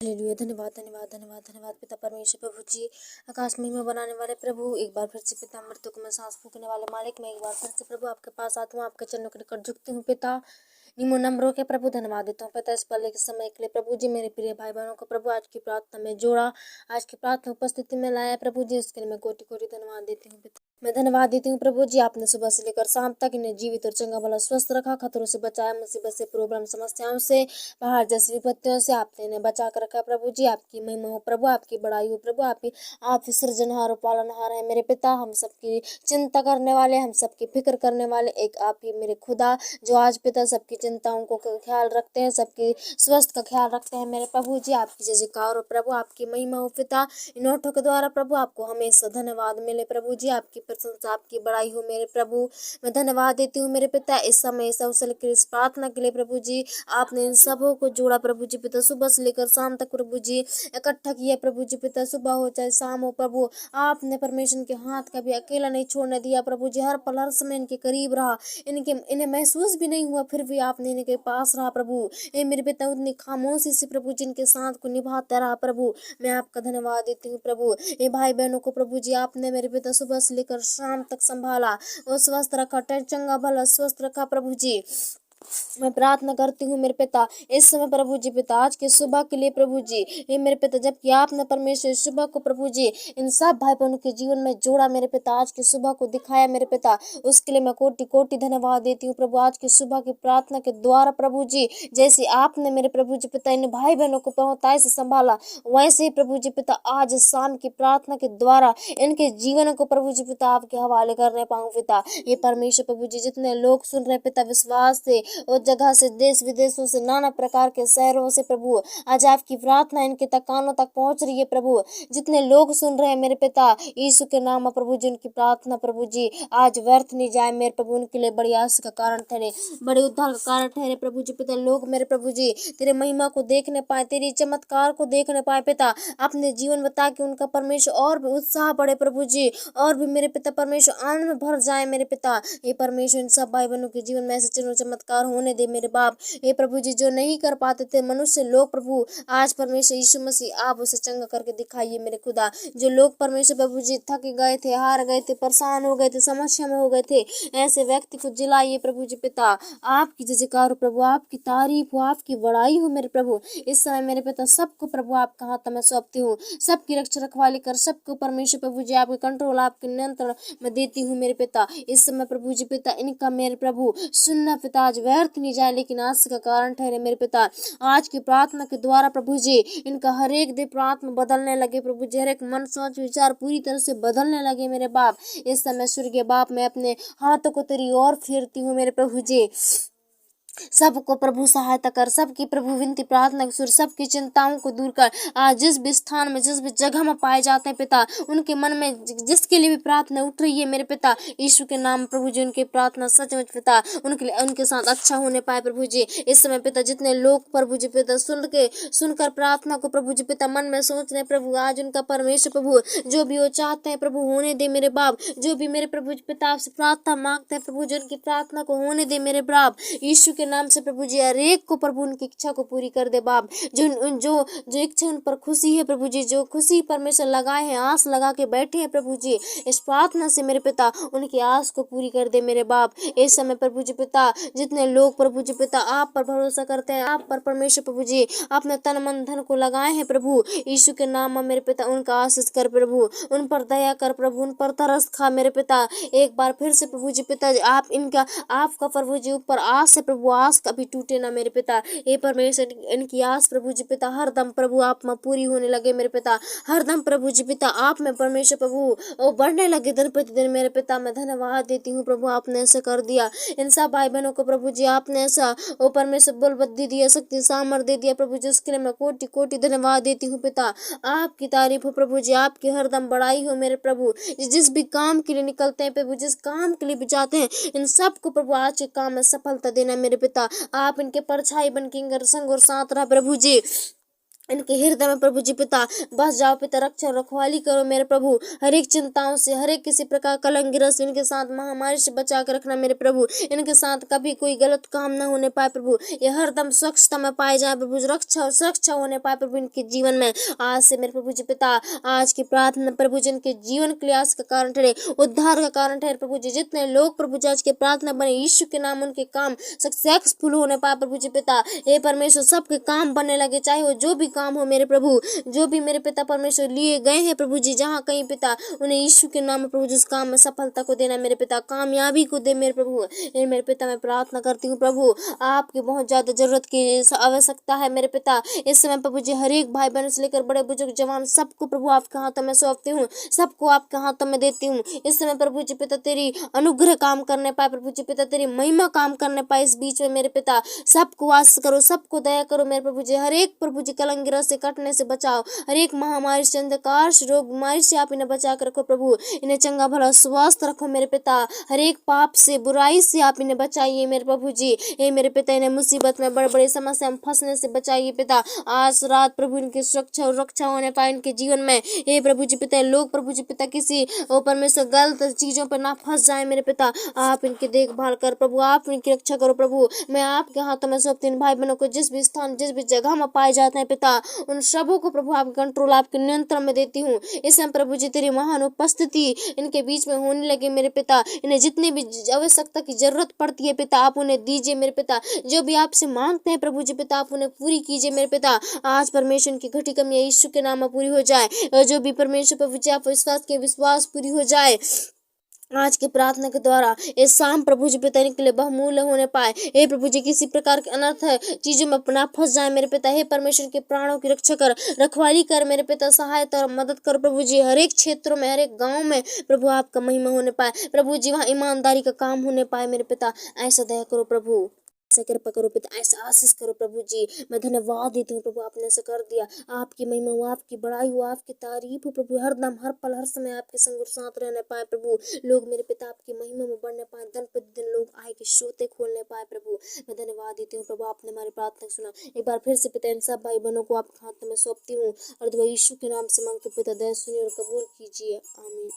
Hallelujah. धन्यवाद धन्यवाद धन्यवाद धन्यवाद पिता परमेश्वर प्रभु जी, आकाश महिमा बनाने वाले प्रभु, एक बार फिर से पिता मृत्यु को मैं सांस फूकने वाले मालिक, मैं एक बार फिर से प्रभु आपके पास आती हूँ, आपके चरणों के निकट झुकती हूँ पिता। निमो नम्र के प्रभु धन्यवाद देता हूँ पिता इस पल के समय के लिए प्रभु जी। मेरे प्रिय भाई बहनों को प्रभु आज की प्रार्थना में जोड़ा, आज की प्रार्थना उपस्थिति में लाया प्रभु जी, उसके लिए मैं कोटि कोटि धन्यवाद देती हूँ पिता। मैं धन्यवाद देती हूँ प्रभु जी, आपने सुबह से लेकर शाम तक इन्हें जीवित और चंगा भला स्वस्थ रखा, खतरों से बचाया, मुसीबत से, प्रॉब्लम समस्याओं से, बाहर जैसी विपत्तियों से आपने इन्हें बचा कर रखा प्रभु जी। आपकी महिमा हो प्रभु, आपकी बड़ाई हो प्रभु, आप ही सृजनहार और पालनहार है मेरे पिता। हम सबकी चिंता करने वाले, हम सबकी फिक्र करने वाले एक आप ही मेरे खुदा, जो आज पिता सबकी चिंताओं को ख्याल रखते हैं, सबकी स्वास्थ्य का ख्याल रखते हैं मेरे प्रभु जी। आपकी जय जयकार हो प्रभु, आपकी महिमा हो पिता। इन ओठों के द्वारा प्रभु आपको हमेशा धन्यवाद मिले प्रभु जी, आपकी प्रशंसा, आपकी बड़ाई हो मेरे प्रभु। मैं धन्यवाद देती हूँ मेरे पिता इस समय इस अवसर के इस प्रार्थना के लिए प्रभु जी। आपने इन सबों को जोड़ा प्रभु जी पिता, सुबह से लेकर शाम तक प्रभु जी इकट्ठा किया प्रभु जी पिता। सुबह हो चाहे शाम हो प्रभु, आपने परमेश्वर के हाथ का भी अकेला नहीं छोड़ने दिया प्रभु जी। हर पल हर समय इनके करीब रहा, इन्हें महसूस भी नहीं हुआ, फिर भी आपने इनके पास रहा प्रभु। ये मेरे पिता उतनी खामोशी से प्रभु जिनके साथ को निभाता रहा प्रभु, मैं आपका धन्यवाद देती हूँ प्रभु। ये भाई बहनों को प्रभु जी आपने मेरे पिता सुबह से लेकर शाम तक संभाला और स्वस्थ रखा, चंगा भला स्वस्थ रखा प्रभु जी। मैं प्रार्थना करती हूँ मेरे पिता इस समय प्रभु जी पिता, आज के सुबह के लिए प्रभु जी। ये मेरे पिता जबकि आपने परमेश्वर सुबह को प्रभु जी इन सब भाई बहनों के जीवन में जोड़ा मेरे पिता, आज की सुबह को दिखाया मेरे पिता, उसके लिए मैं कोटि कोटि धन्यवाद देती हूँ प्रभु। आज की सुबह की प्रार्थना के द्वारा प्रभु जी, जैसे आपने मेरे प्रभु जी पिता इन भाई बहनों को बहुतायत से संभाला, वैसे ही प्रभु जी पिता आज शाम की प्रार्थना के द्वारा इनके जीवन को प्रभु जी पिता आपके हवाले करने पाऊँ पिता। ये परमेश्वर प्रभु जी जितने लोग सुन रहे पिता विश्वास से और जगह से, देश विदेशों से, नाना प्रकार के शहरों से प्रभु, आज आपकी प्रार्थना इनके तक कानों तक पहुंच रही है प्रभु। जितने लोग सुन रहे हैं मेरे पिता यीशु के नाम में प्रभु जी, उनकी प्रार्थना प्रभु जी आज व्यर्थ नहीं जाए मेरे प्रभु, उनके लिए बड़ी आस का कारण ठहरे, बड़े उद्धार का कारण ठहरे प्रभु जी पिता। लोग मेरे प्रभु जी तेरे महिमा को देखने पाए, तेरी चमत्कार को देखने पाए पिता, अपने जीवन बता के उनका परमेश्वर और भी उत्साह बढ़े प्रभु जी, और भी मेरे पिता परमेश्वर आनंद में भर जाए मेरे पिता। ये परमेश्वर इन सब भाई बहनों के जीवन में ऐसे चिन्ह चमत्कार होने दे मेरे बाप। ये प्रभु जी जो नहीं कर पाते थे मनुष्य लोग प्रभु, आज परमेश्वर यीशु मसीह आप उसे चंगा करके दिखाइए मेरे खुदा। जो लोग परमेश्वर प्रभु जी थक गए थे, हार गए थे, परेशान हो गए थे, समस्या में हो गए थे, ऐसे व्यक्ति को जिलाइए प्रभु जी पिता। आपकी जय जयकार हो प्रभु, आपकी तारीफ हो, आपकी बड़ाई हो मेरे प्रभु। इस समय मेरे पिता सबको प्रभु आपका हाथ में सौंपती हूँ, सबकी रक्षा रखवाली कर, सबको परमेश्वर प्रभु जी आपके कंट्रोल आपके नियंत्रण में देती हूँ मेरे पिता। इस समय प्रभु जी पिता इनका मेरे प्रभु सुनना पिता आज व्यर्थ नहीं जाए, लेकिन आस का कारण ठहरे मेरे पिता। आज की प्रार्थना के द्वारा प्रभु जी इनका हर एक दिन प्रार्थना बदलने लगे प्रभु जी, हर एक मन सोच विचार पूरी तरह से बदलने लगे मेरे बाप। इस समय स्वर्गीय बाप मैं अपने हाथों को तेरी ओर फेरती हूँ मेरे प्रभु जी। सबको प्रभु सहायता कर, सबकी प्रभु विनती प्रार्थना सुर, सबकी चिंताओं को दूर कर। आज जिस भी स्थान में, जिस भी जगह में पाए जाते हैं पिता, उनके मन में जिसके लिए भी प्रार्थना उठ रही है मेरे पिता यीशु के नाम प्रभु जी, उनकी प्रार्थना सचमुच पिता उनके लिए उनके साथ अच्छा होने पाए प्रभु जी। इस समय पिता जितने लोग प्रभु जी पिता सुनकर प्रार्थना को प्रभु जी पिता मन में सोच रहे प्रभु, आज उनका परमेश्वर प्रभु जो भी वो चाहते हैं प्रभु होने दे मेरे बाप। जो भी मेरे प्रभु पिता आपसे प्रार्थना मांगते हैं प्रभु जी, उनकी प्रार्थना को होने दे मेरे बाप यीशु के नाम से प्रभु जी। हर एक को प्रभु उनकी इच्छा को पूरी कर दे बाप, जो जो जो इच्छा उन पर खुशी है प्रभु जी, जो खुशी परमेश्वर लगाए हैं, आस लगा के बैठे हैं प्रभु जी, इस प्रार्थना से मेरे पिता उनकी आस को पूरी कर दे मेरे बाप। इस समय प्रभु जी पिता जितने लोग प्रभु जी पिता आप पर भरोसा करते हैं, आप पर परमेश्वर प्रभु जी अपने तन मन धन को लगाए हैं प्रभु यीशु के नाम में मेरे पिता, उनका आशीष कर प्रभु, उन पर दया कर प्रभु, उन पर तरस खा मेरे पिता। एक बार फिर से प्रभु जी पिता आप इनका आपका प्रभु जी ऊपर आस है प्रभु, आस कभी टूटे ना मेरे पिता। ये परमेश्वर इनकी आस प्रभु जी पिता हर दम प्रभु आप में पूरी होने लगे मेरे पिता, हर दम प्रभु जी पिता आप में परमेश्वर प्रभु और बढ़ने लगे दिन प्रतिदिन मेरे पिता। मैं धन्यवाद देती हूँ प्रभु, आपने ऐसा कर दिया। इन सब भाई बहनों को प्रभु जी आपने ऐसा ओ परमेश्वर बल बुद्धि दिया, शक्ति सामर्थ दे दिया प्रभु जी, उसके लिए मैं कोटि कोटि धन्यवाद देती हूँ पिता। आपकी तारीफ हो प्रभु जी, आपकी हरदम बड़ाई हो मेरे प्रभु। जिस भी काम के लिए निकलते हैं प्रभु, जिस काम के लिए भी जाते हैं, इन सबको प्रभु आज के काम में सफलता देना मेरे पिता। आप इनके परछाई बन के संग और साथ रहा प्रभु जी। इनके हृदय में प्रभु जी पिता बस जाओ पिता, रक्षा रखवाली करो मेरे प्रभु, हर एक चिंताओं से, हर एक किसी प्रकार कलंक गिरस इनके साथ महामारी से बचा कर रखना मेरे प्रभु। इनके साथ कभी कोई गलत काम न होने पाए प्रभु, ये हरदम स्वच्छता में पाए जाए प्रभु, रक्षा और सुरक्षा होने पाए प्रभु इनके जीवन में। आज से मेरे प्रभु जी पिता आज की प्रार्थना प्रभु जी इनके जीवन क्लेश का कारण ठहरे, उद्धार का कारण ठहरे प्रभु जी। जितने लोग प्रभु जी आज के प्रार्थना बने यीशु के नाम उनके काम सक्सेसफुल होने पाए प्रभु जी पिता। हे परमेश्वर सबके काम बनने लगे, चाहे वो जो भी काम हो मेरे प्रभु, जो भी मेरे पिता परमेश्वर लिए गए हैं प्रभु जी, जहाँ कहीं पिता उन्हें यीशु के नाम में प्रभु जिस काम में सफलता को देना मेरे पिता, कामयाबी को दे मेरे प्रभु। ये मेरे पिता मैं प्रार्थना करती हूँ प्रभु, आपकी बहुत ज्यादा जरूरत की आवश्यकता है मेरे पिता। इस समय प्रभु जी हर एक भाई बहन से लेकर बड़े बुजुर्ग जवान सबको प्रभु आपके हाथों में सौंपती हूँ, सबको आपके हाथों में देती हूँ। इस समय प्रभु जी पिता तेरी अनुग्रह काम करने पाए प्रभु जी पिता, तेरी महिमा काम करने पाए इस बीच में मेरे पिता। सबको वास करो, सबको दया करो मेरे प्रभु जी, हर एक प्रभु जी कलंक गिरह से कटने से बचाओ, हर एक महामारी से, अंधकार से, रोग बीमारी से आप इन्हें बचा कर रखो प्रभु। इन्हें चंगा भला स्वस्थ रखो मेरे पिता, हर एक पाप से बुराई से आप इन्हें बचाइए मेरे प्रभु जी। हे मेरे पिता इन्हें मुसीबत में बड़े बड़े समस्या में फंसने से बचाइए पिता। आज रात प्रभु इनकी सुरक्षा और रक्षा होने पाए इनके जीवन में। हे प्रभु जी पिता लोग प्रभु जी पिता किसी परमेश्वर गलत चीजों पर ना फंस जाए मेरे पिता, आप इनकी देखभाल कर प्रभु, आप इनकी रक्षा करो प्रभु। मैं आपके हाथों में सौंपती हूँ भाई बहनों को, जिस भी स्थान जिस भी जगह में पाए जाते हैं पिता, उन सबों को प्रभु आपके कंट्रोल आपके नियंत्रण में देती हूँ। इस समय प्रभु जी तेरी महान उपस्थिति इनके बीच में होने लगे मेरे पिता। इन्हें जितनी भी आवश्यकता की जरूरत पड़ती है पिता आप उन्हें दीजिए मेरे पिता, जो भी आपसे मांगते हैं प्रभु जी पिता आप उन्हें पूरी कीजिए मेरे पिता। आज परमेश्वर की घटी कमी यीशु के नाम में पूरी हो जाए, और जो भी परमेश्वर प्रभु जी आप विश्वास के विश्वास पूरी हो जाए आज की प्रार्थना के द्वारा। इस शाम प्रभु जी पिता के लिए बहुमूल्य होने पाए। हे प्रभु जी किसी प्रकार के अनर्थ है चीजों में अपना फंस जाए मेरे पिता, हे परमेश्वर के प्राणों की रक्षा कर, रखवाली कर मेरे पिता, सहायता और मदद कर प्रभु जी। हर एक क्षेत्रों में हर एक गांव में प्रभु आपका महिमा होने पाए प्रभु जी, वहाँ ईमानदारी का काम होने पाए मेरे पिता। ऐसा दया करो प्रभु, ऐसा कृपा करो पिता, ऐसा आशीष करो प्रभु जी। मैं धन्यवाद देती हूँ प्रभु आपने ऐसा कर दिया। आपकी महिमा हो, आपकी बड़ाई हो, आपकी तारीफ हो प्रभु, हरदम हर पल हर समय आपके संग और साथ रहने पाए प्रभु। लोग मेरे पिता आपकी महिमा में बढ़ने पाए, दिन प्रतिदिन लोग आए के श्रोते खोलने पाए प्रभु। मैं धन्यवाद देती हूँ प्रभु आपने हमारी प्रार्थना सुना। एक बार फिर से पिता इन सब भाई बहनों को आपके हाथ में सौंपती हूँ और दुआ यीशु के नाम से मांगती हूँ पिता, दया सुनिए और कबूल कीजिए, आमीन।